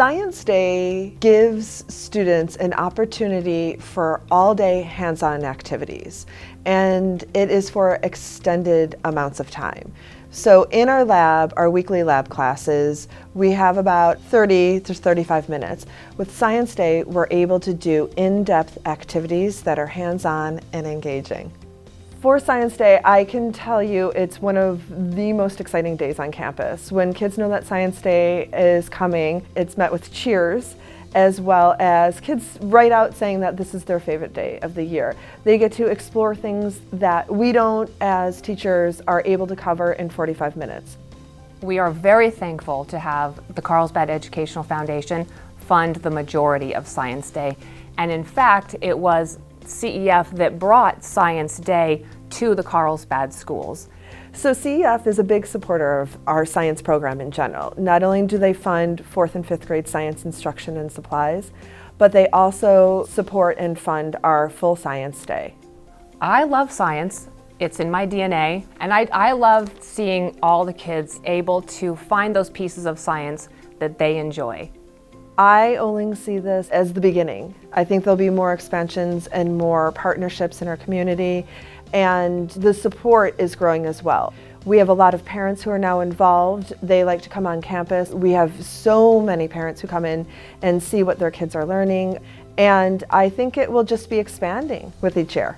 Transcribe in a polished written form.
Science Day gives students an opportunity for all-day hands-on activities, and it is for extended amounts of time. So in our lab, our weekly lab classes, we have about 30 to 35 minutes. With Science Day, we're able to do in-depth activities that are hands-on and engaging. For Science Day, I can tell you it's one of the most exciting days on campus. When kids know that Science Day is coming, it's met with cheers, as well as kids write out saying that this is their favorite day of the year. They get to explore things that we don't, as teachers, are able to cover in 45 minutes. We are very thankful to have the Carlsbad Educational Foundation fund the majority of Science Day. And in fact, it was CEF that brought Science Day to the Carlsbad schools. So CEF is a big supporter of our science program in general. Not only do they fund 4th and 5th grade science instruction and supplies, but they also support and fund our full Science Day. I love science. It's in my DNA, and I love seeing all the kids able to find those pieces of science that they enjoy. I only see this as the beginning. I think there'll be more expansions and more partnerships in our community, and the support is growing as well. We have a lot of parents who are now involved. They like to come on campus. We have so many parents who come in and see what their kids are learning, and I think it will just be expanding with each year.